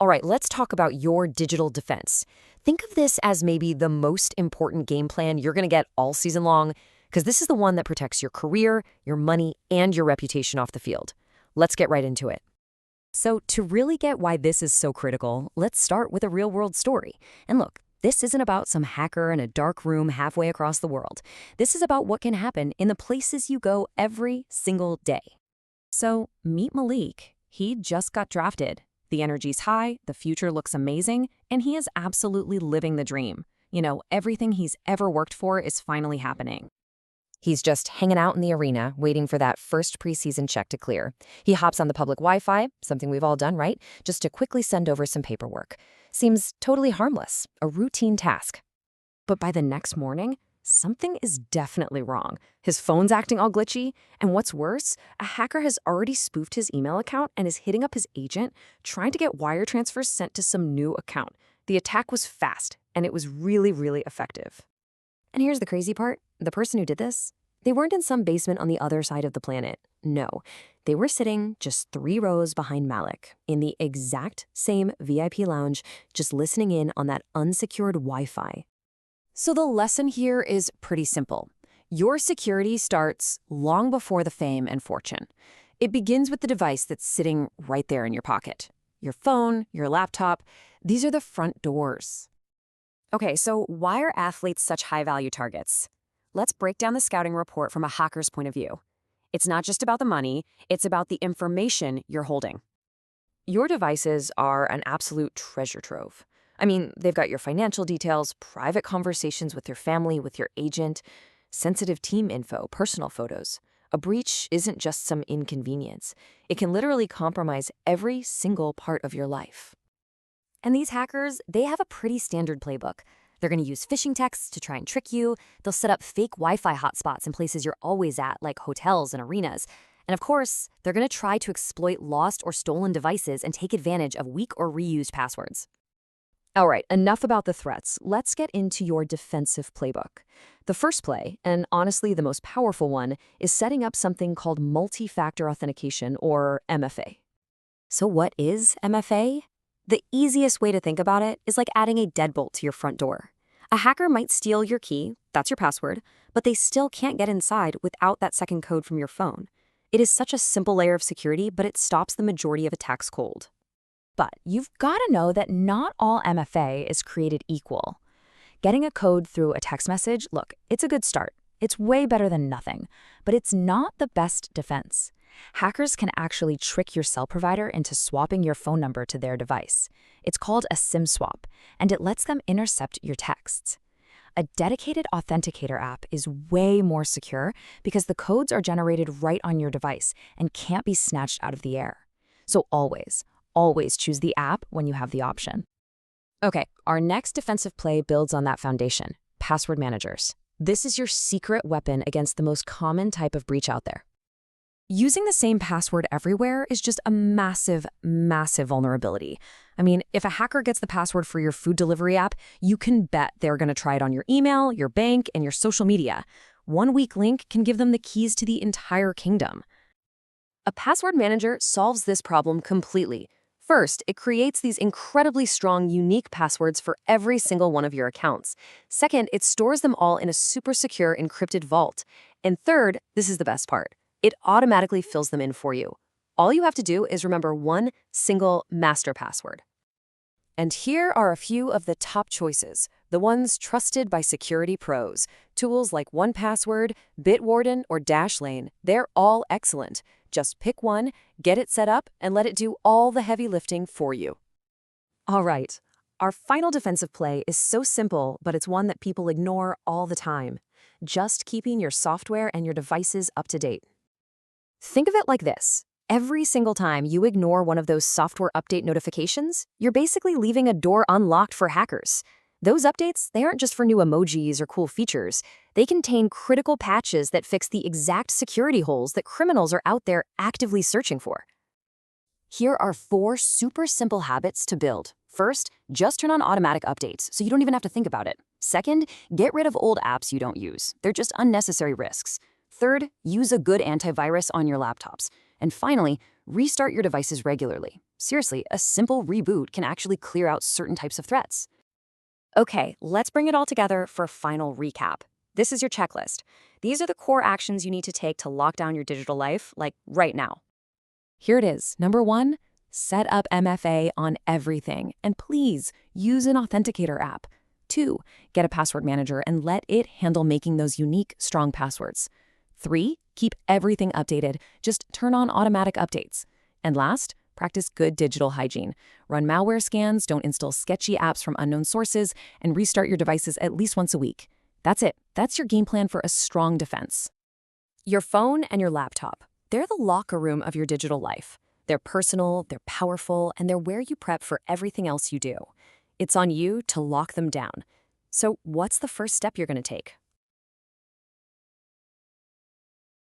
All right, let's talk about your digital defense. Think of this as maybe the most important game plan you're going to get all season long, because this is the one that protects your career, your money, and your reputation off the field. Let's get right into it. So, to really get why this is so critical, let's start with a real-world story. And look, this isn't about some hacker in a dark room halfway across the world. This is about what can happen in the places you go every single day. So, meet Malik. He just got drafted. The energy's high, the future looks amazing, and he is absolutely living the dream. You know, everything he's ever worked for is finally happening. He's just hanging out in the arena, waiting for that first preseason check to clear. He hops on the public Wi-Fi, something we've all done, right? Just to quickly send over some paperwork. Seems totally harmless, a routine task. But by the next morning, something is definitely wrong. His phone's acting all glitchy, and what's worse, a hacker has already spoofed his email account and is hitting up his agent, trying to get wire transfers sent to some new account. The attack was fast, and it was really, really effective. And here's the crazy part. The person who did this, they weren't in some basement on the other side of the planet. No, they were sitting just 3 rows behind Malik in the exact same VIP lounge, just listening in on that unsecured Wi-Fi. So the lesson here is pretty simple. Your security starts long before the fame and fortune. It begins with the device that's sitting right there in your pocket. Your phone, your laptop, these are the front doors. Okay, so why are athletes such high-value targets? Let's break down the scouting report from a hacker's point of view. It's not just about the money, it's about the information you're holding. Your devices are an absolute treasure trove. I mean, they've got your financial details, private conversations with your family, with your agent, sensitive team info, personal photos. A breach isn't just some inconvenience. It can literally compromise every single part of your life. And these hackers, they have a pretty standard playbook. They're going to use phishing texts to try and trick you. They'll set up fake Wi-Fi hotspots in places you're always at, like hotels and arenas. And of course, they're going to try to exploit lost or stolen devices and take advantage of weak or reused passwords. All right, enough about the threats. Let's get into your defensive playbook. The first play, and honestly the most powerful one, is setting up something called multi-factor authentication, or MFA. So what is MFA? The easiest way to think about it is like adding a deadbolt to your front door. A hacker might steal your key, that's your password, but they still can't get inside without that second code from your phone. It is such a simple layer of security, but it stops the majority of attacks cold. But you've got to know that not all MFA is created equal. Getting a code through a text message, look, it's a good start. It's way better than nothing, but it's not the best defense. Hackers can actually trick your cell provider into swapping your phone number to their device. It's called a SIM swap, and it lets them intercept your texts. A dedicated authenticator app is way more secure because the codes are generated right on your device and can't be snatched out of the air. So always choose the app when you have the option. Okay, our next defensive play builds on that foundation, password managers. This is your secret weapon against the most common type of breach out there. Using the same password everywhere is just a massive, massive vulnerability. I mean, if a hacker gets the password for your food delivery app, you can bet they're going to try it on your email, your bank, and your social media. One weak link can give them the keys to the entire kingdom. A password manager solves this problem completely. First, it creates these incredibly strong, unique passwords for every single one of your accounts. Second, it stores them all in a super secure encrypted vault. And third, this is the best part. It automatically fills them in for you. All you have to do is remember one single master password. And here are a few of the top choices, the ones trusted by security pros. Tools like 1Password, Bitwarden, or Dashlane, they're all excellent. Just pick one, get it set up, and let it do all the heavy lifting for you. All right, our final defensive play is so simple, but it's one that people ignore all the time. Just keeping your software and your devices up to date. Think of it like this. Every single time you ignore one of those software update notifications, you're basically leaving a door unlocked for hackers. Those updates, they aren't just for new emojis or cool features. They contain critical patches that fix the exact security holes that criminals are out there actively searching for. Here are 4 super simple habits to build. First, just turn on automatic updates so you don't even have to think about it. Second, get rid of old apps you don't use. They're just unnecessary risks. Third, use a good antivirus on your laptops. And finally, restart your devices regularly. Seriously, a simple reboot can actually clear out certain types of threats. Okay, let's bring it all together for a final recap. This is your checklist. These are the core actions you need to take to lock down your digital life, like right now. Here it is. Number 1, set up MFA on everything, and please use an authenticator app. 2, get a password manager and let it handle making those unique, strong passwords. 3, keep everything updated. Just turn on automatic updates. And last, practice good digital hygiene. Run malware scans, don't install sketchy apps from unknown sources, and restart your devices at least once a week. That's it. That's your game plan for a strong defense. Your phone and your laptop, they're the locker room of your digital life. They're personal, they're powerful, and they're where you prep for everything else you do. It's on you to lock them down. So what's the first step you're going to take?